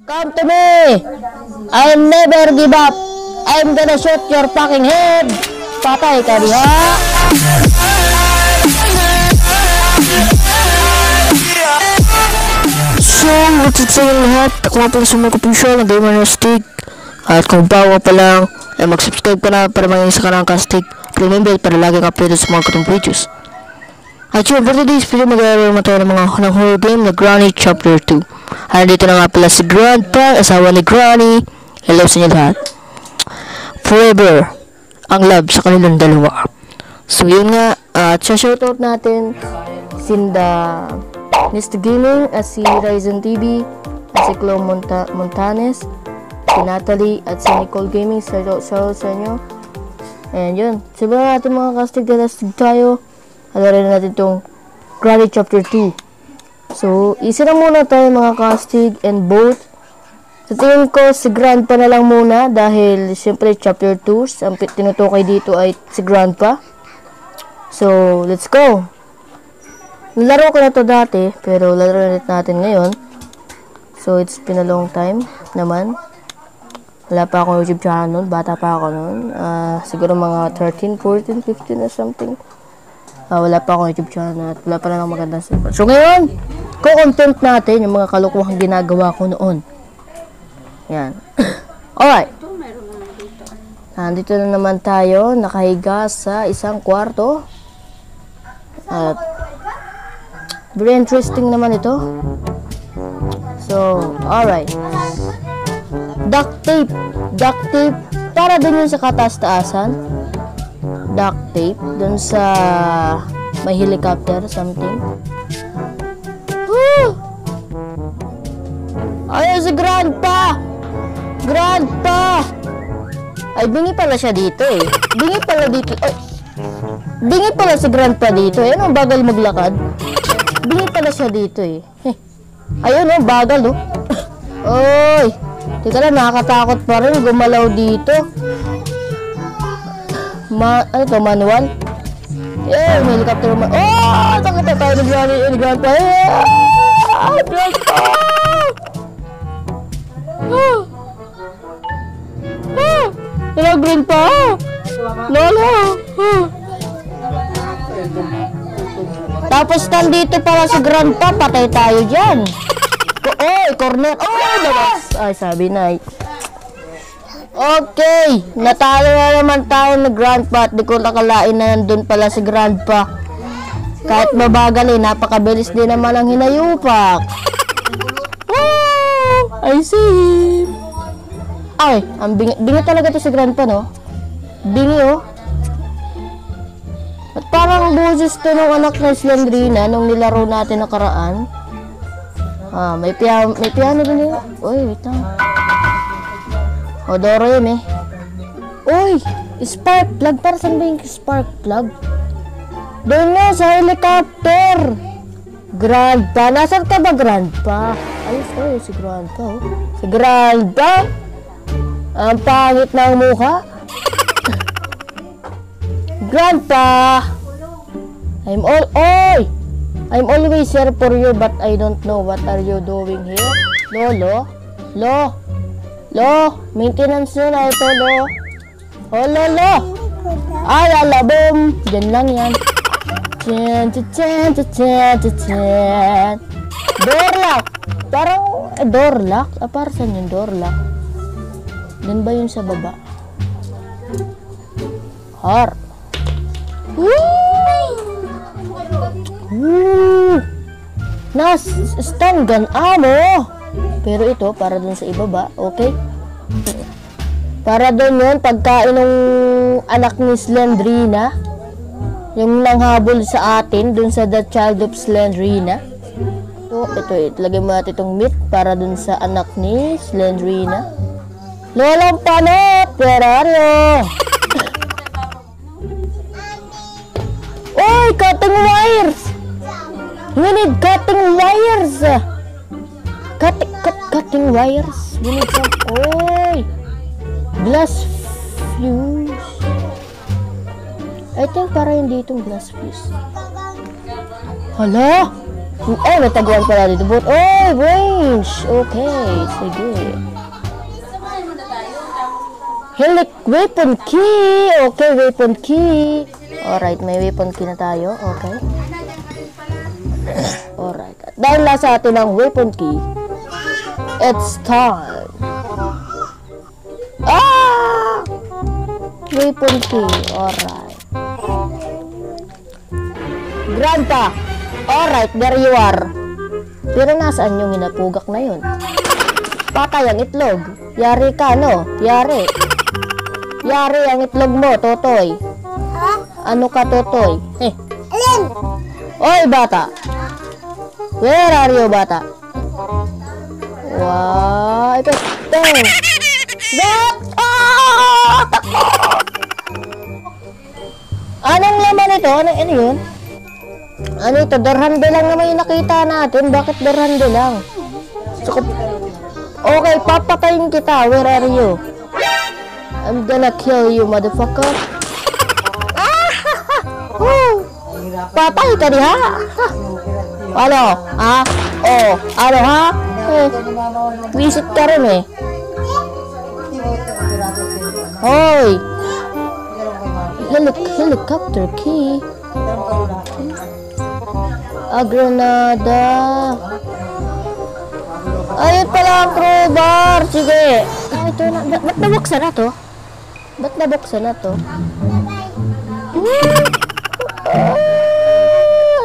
Come to me! I'll never give up! I'm gonna shoot your fucking head! Patay ka diha! So, what's up sa inyo lahat? Ako nga pala sa mga kapisyo ng Gamer Stick. At kung bago pa lang, ay mag-subscribe ka na para mga isa ka ng kastig. Remember para lagi ka updated sa mga katong videos. At yun, for today's video, mag-aaral tayo ng mga horror game na Granny Chapter 2. At dito na nga pala si Grandpa, asawa ni Granny. Hello sa inyo lahat. Forever ang love sa kanilang dalawa. So yun nga, at shoutout natin sinda Mr. Gaming at si Ryzen TV at si Chloe Montanes, si Natalie at si Nicole Gaming. Shoutout sa inyo. And yun, sabihin natin mga kastig tayo. Alarin natin itong Granny Chapter 2. So, isa na muna tayo mga kastig and both. Sa tingin ko, si Grandpa na lang muna dahil siyempre Chapter 2, ang tinutukay dito ay si Grandpa. So, let's go. Nilaro ko na to dati, pero laro ulit natin ngayon. So, it's been a long time naman. Wala pa akong YouTube channel nun, bata pa ako nun. Siguro mga 13, 14, 15 or something. Wala pa akong YouTube channel at wala pa lang magandang sipat. So ngayon, content natin yung mga kalukuhang ginagawa ko noon. Yan. Alright. Nandito na naman tayo, nakahiga sa isang kwarto. At very interesting naman ito. So, alright. Duct tape. Duct tape. Para din yun sa kataas-taasan. Duct tape dun sa may helicopter something. Woo! Ayun si Grandpa! Grandpa! Ay, bingi pala siya dito eh. Bingi pala dito. Ay, bingi pala si Grandpa dito eh. Ano, bagal maglakad? Bingi pala siya dito eh. Ayun oh, bagal oh. Oy! Teka lang, nakakatakot pa rin gumalaw dito. Ano to, manual? Yeah, may helicopter man. Oh! Takot tayo ni Grandpa. Grandpa! Hello, Grandpa! Lolo! Tapos nandito pala si Grandpa, patay tayo dyan. Oy, corner. Oh, labas. Ay, sabi na. Okay, natalo na naman tayo ng Grandpa at di ko nakalain na nandun pala si Grandpa. Kahit mabagal eh, napakabilis din naman ang hinayupak. Wow! I see him. Ay, ang bingi talaga to si Grandpa, no? Bingi, oh. At parang boses to nung anak na Slendrina nung nilaro natin nakaraan. May piano rin yun. Uy, wait lang. Odoro yun eh. Uy! Spark plug. Para saan ba yung spark plug? Doon na sa helicopter. Grandpa. Nasaan ka ba, Grandpa? Ayos ko si Grandpa. Oh. Si Grandpa? Ang pangit ng mukha. Grandpa! I'm always here for you but I don't know what are you doing here. Lo, maintenance nyo na ito, Lo. Oh, Lo. Ay, alabom. Diyan lang yan. Door lock. Parang, door lock? Para saan yung door lock? Doon ba yun sa baba? Heart. Stun gun ammo. Pero ito, para dun sa ibaba, okay? Para dun yun, pagkain ng anak ni Slendrina. Yung nanghabol sa atin, dun sa The Child of Slendrina. So, ito, lagay mo natin itong meat para dun sa anak ni Slendrina. Lolang panot! Where are you? Oy! Cutting wires! We need cutting wires! Cutting wires. We need some. Oy! Glass fuse. I think para hindi itong glass fuse. Hala! Ay, may taguan pala dito. But, oh, range. Okay, sige. Helic weapon key. Okay, weapon key. Alright, may weapon key na tayo. Okay. Alright. Dahil nasa atin ang weapon key, it's time. Ah! Weapon key. Alright. Grandpa. Alright, there you are. Pero nasaan yung inapugak na yun? Patay ang itlog. Yari ka, no? Yari. Yari ang itlog mo, Totoy. Ano ka, Totoy? Alin? Oy, bata. Where are you, bata? Wow, ito. What? Ah! Anong laman ito? Ano yun? Ano ito? Dorhande lang naman yung nakita natin. Bakit dorhande lang? Okay, papatayin kita. Where are you? I'm gonna kill you, motherfucker. Patay ka diha. Ano? Ha? Oh, ano ha? Visit ka rin eh. Hoy! Helicopter key. Granada. Ayun pala ang crowbar. Sige. Ito na. Ba't nabuksan na to? Ba't nabuksan na to?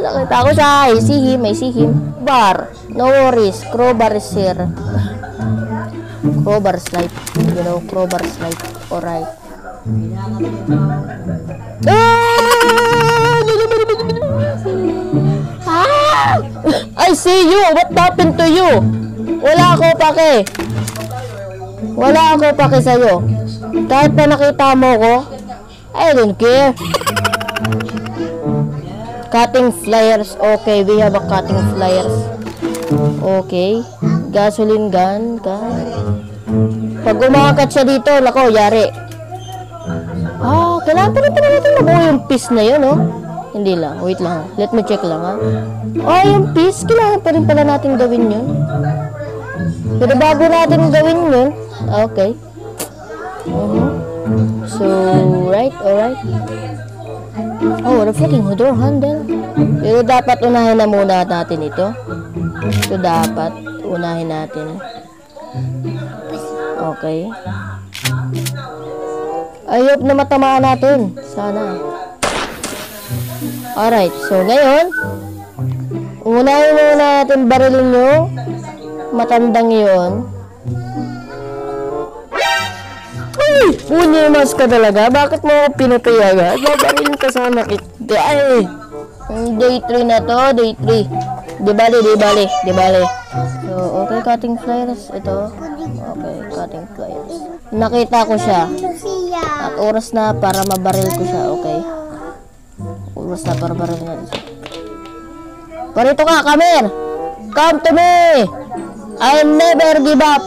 Nakita ko siya. I see him. I see him. Bar. No worries. Crowbar is here. Crowbar slide. You know, crowbar slide. Alright. I see you. What happened to you? Wala ako pake. Wala ako pake sa'yo. Kahit na nakita mo ko, I don't care. Cutting flyers. Okay, we have a cutting flyers. Okay. Gasoline gun. Pag umakat siya dito, nako, yari. Kailangan pa rin natin mabuo yung piece na yun, oh. Hindi lang. Wait lang. Let me check lang, ha. Yung piece. Kailangan pa rin pala natin gawin yun. Pero bago natin gawin yun, okay. So, right, alright. Oh, the freaking door handle. Pero dapat unahin na muna natin ito. So, dapat unahin natin. Okay. I hope na matamaan natin. Sana. Alright, so ngayon, unahin muna natin barilin yung matandang yun. Ay! Unimas ka talaga? Bakit mo ako pinatay agad? Babarilin ka sana kita. Ay! Day 3 na to, day 3. Di bali. So, okay, cutting flyers. Ito. Okay, cutting flyers. Nakita ko siya. At oras na para mabaril ko siya, okay? Oras na para baril natin siya. Parito ka, come here! Come to me! I'll never give up!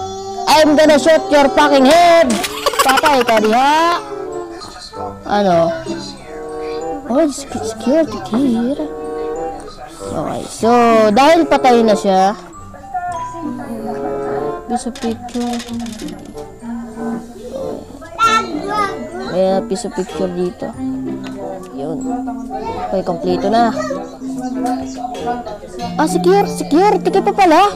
I'm gonna shoot your fucking head! Patay ka diha! Ano? Oh, security key. Okay, so, dahil patay na siya, piece of picture. May piece of picture dito. Yun. Okay, kompleto na. Security key pa pala.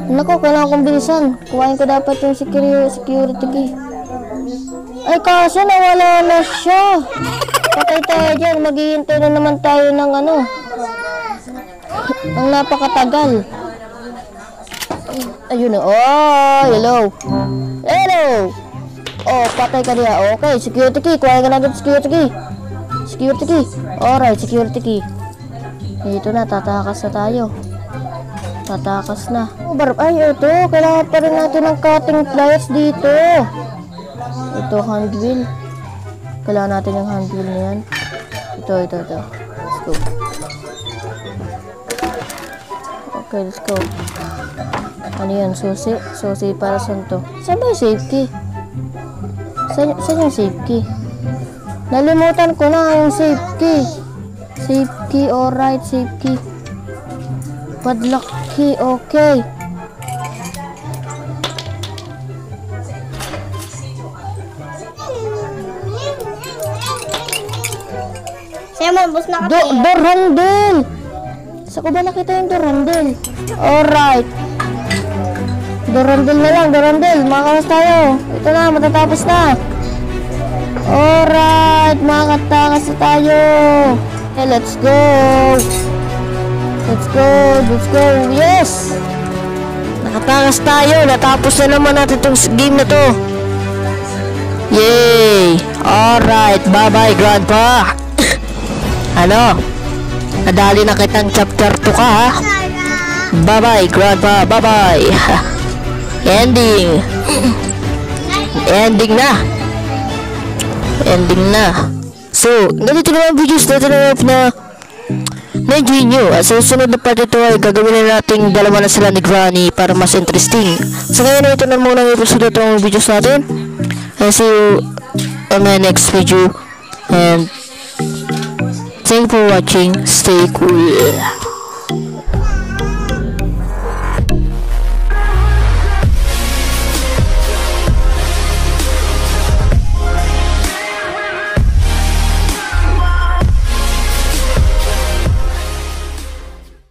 Naku, kailangan kong bilisan. Kuhain ko dapat yung security key. Ay, kaso nawala na siya. Patay tayo dyan. Maghihintay na naman tayo ng ano. Ang napakatagal. Ayun na. Oh, hello. Hello. Oh, patay ka niya. Okay, security key. Kuhain ka natin security key. Security key. Alright, security key. Ito na, tatakas na tayo. Tatakas na. Ay, ito. Kailangan pa rin natin ng cutting pliers dito. Ito, hand wheel. Kailangan natin yung hand wheel na yan. Ito. Let's go. Okay, let's go. Ano yan? Susi? Susi para saan to? Saan ba yung safe key? Saan yung safe key? Nalimutan ko na yung safe key. Safe key, alright, safe key. Padlock key, okay. Simon, bus na kami. Door handle! Saan ko ba nakita yung door handle? Alright. Door handle na lang, door handle. Makakawas tayo. Ito na, matatapos na. Alright, makakatakas na tayo. Okay, let's go. Let's go, let's go. Yes! Nakatakas tayo. Natapos na naman natin itong game na to. Yay! Alright, bye-bye, Grandpa. Ano? Nadali na kitang chapter 2 ka, ha? Bye-bye, Grandpa. Bye-bye. Ending. Ending na. Ending na. So, ganito na ang videos natin na na-enjoy nyo. At sa susunod na part ito ay gagawin na natin dalawa na sila ni Granny para mas interesting. So, ngayon ito na muna ang episode itong videos natin. And see you on my next video. And thank you for watching. Stay cool.